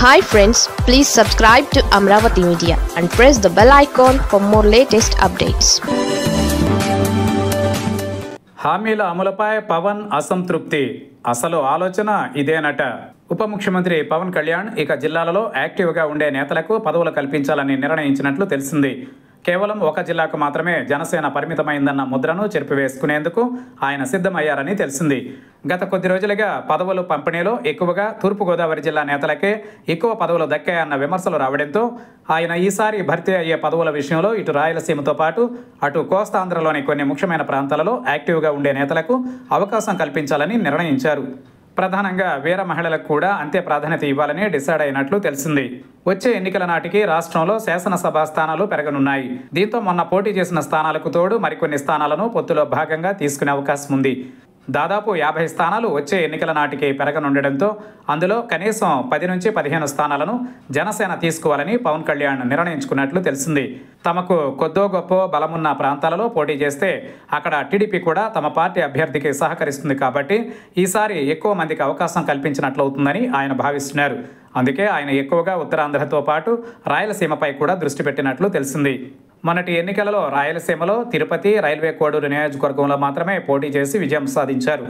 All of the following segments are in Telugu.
Hi friends, please subscribe to Amravati Media and press the bell icon for more latest updates. హామీల అమలుపై పవన్ అసంతృప్తి. అసలు ఆలోచన ఇదేనట. ఉప ముఖ్యమంత్రి పవన్ కళ్యాణ్ ఇక జిల్లాలలో యాక్టివ్గా ఉండే నేతలకు పదవులు కల్పించాలని నిర్ణయించినట్లు తెలిసింది. కేవలం ఒక జిల్లాకు మాత్రమే జనసేన పరిమితమైందన్న ముద్రను చెరిపివేసుకునేందుకు ఆయన సిద్ధమయ్యారని తెలిసింది. గత కొద్ది రోజులుగా పదవులు పంపిణీలో ఎక్కువగా తూర్పుగోదావరి జిల్లా నేతలకే ఎక్కువ పదవులు దక్కాయన్న విమర్శలు రావడంతో ఆయన ఈసారి భర్తీ అయ్యే పదవుల విషయంలో ఇటు రాయలసీమతో పాటు అటు కోస్తాంధ్రలోని కొన్ని ముఖ్యమైన ప్రాంతాలలో యాక్టివ్గా ఉండే నేతలకు అవకాశం కల్పించాలని నిర్ణయించారు. ప్రధానంగా వీర మహిళలకు కూడా అంతే ప్రాధాన్యత ఇవ్వాలని డిసైడ్ అయినట్లు తెలిసింది. వచ్చే ఎన్నికల నాటికి రాష్ట్రంలో శాసనసభ స్థానాలు పెరగనున్నాయి. దీంతో మొన్న పోటీ చేసిన స్థానాలకు తోడు మరికొన్ని స్థానాలను పొత్తులో భాగంగా తీసుకునే అవకాశం ఉంది. దాదాపు 50 స్థానాలు వచ్చే ఎన్నికల నాటికి పెరగనుండడంతో అందులో కనీసం 10 నుంచి 15 స్థానాలను జనసేన తీసుకోవాలని పవన్ కళ్యాణ్ నిర్ణయించుకున్నట్లు తెలిసింది. తమకు కొద్దో గొప్ప బలమున్న ప్రాంతాలలో పోటీ చేస్తే అక్కడ టీడీపీ కూడా తమ పార్టీ అభ్యర్థికి సహకరిస్తుంది కాబట్టి ఈసారి ఎక్కువ మందికి అవకాశం కల్పించినట్లవుతుందని ఆయన భావిస్తున్నారు. అందుకే ఆయన ఎక్కువగా ఉత్తరాంధ్రతో పాటు రాయలసీమపై కూడా దృష్టి పెట్టినట్లు తెలిసింది. మొన్నటి ఎన్నికలలో రాయలసీమలో తిరుపతి, రైల్వే కోడూరు నియోజకవర్గంలో మాత్రమే పోటీ చేసి విజయం సాధించారు.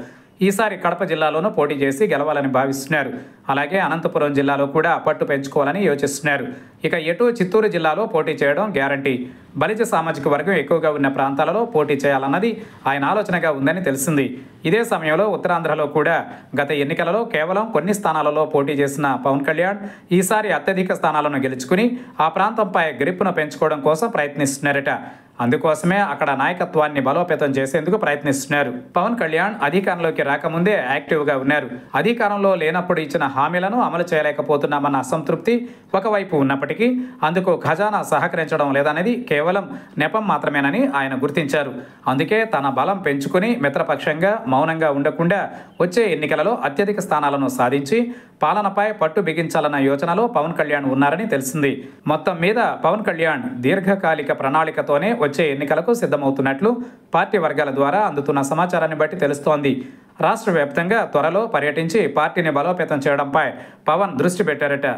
ఈసారి కడప జిల్లాలోనూ పోటీ చేసి గెలవాలని భావిస్తున్నారు. అలాగే అనంతపురం జిల్లాలో కూడా పట్టు పెంచుకోవాలని యోచిస్తున్నారు. ఇక ఎటు చిత్తూరు జిల్లాలో పోటీ చేయడం గ్యారంటీ. బలిజ సామాజిక వర్గం ఎక్కువగా ఉన్న ప్రాంతాలలో పోటీ చేయాలన్నది ఆయన ఆలోచనగా ఉందని తెలిసింది. ఇదే సమయంలో ఉత్తరాంధ్రలో కూడా గత ఎన్నికలలో కేవలం కొన్ని స్థానాలలో పోటీ చేసిన పవన్ కళ్యాణ్ ఈసారి అత్యధిక స్థానాలను గెలుచుకుని ఆ ప్రాంతంపై గ్రిప్పును పెంచుకోవడం కోసం ప్రయత్నిస్తున్నారట. అందుకోసమే అక్కడ నాయకత్వాన్ని బలోపేతం చేసేందుకు ప్రయత్నిస్తున్నారు. పవన్ కళ్యాణ్ అధికారంలోకి రాకముందే యాక్టివ్గా ఉన్నారు. అధికారంలో లేనప్పుడు ఇచ్చిన హామీలను అమలు చేయలేకపోతున్నామన్న అసంతృప్తి ఒకవైపు ఉన్నప్పటికీ అందుకు ఖజానా సహకరించడం లేదనేది కేవలం నెపం మాత్రమేనని ఆయన గుర్తించారు. అందుకే తన బలం పెంచుకుని మిత్రపక్షంగా మౌనంగా ఉండకుండా వచ్చే ఎన్నికలలో అత్యధిక స్థానాలను సాధించి పాలనపై పట్టు బిగించాలన్న యోచనలో పవన్ కళ్యాణ్ ఉన్నారని తెలిసింది. మొత్తం మీద పవన్ కళ్యాణ్ దీర్ఘకాలిక ప్రణాళికతోనే వచ్చే ఎన్నికలకు సిద్ధమవుతున్నట్లు పార్టీ వర్గాల ద్వారా అందుతున్న సమాచారాన్ని బట్టి తెలుస్తోంది. రాష్ట్ర వ్యాప్తంగా త్వరలో పర్యటించి పార్టీని బలోపేతం చేయడంపై పవన్ దృష్టి పెట్టారట.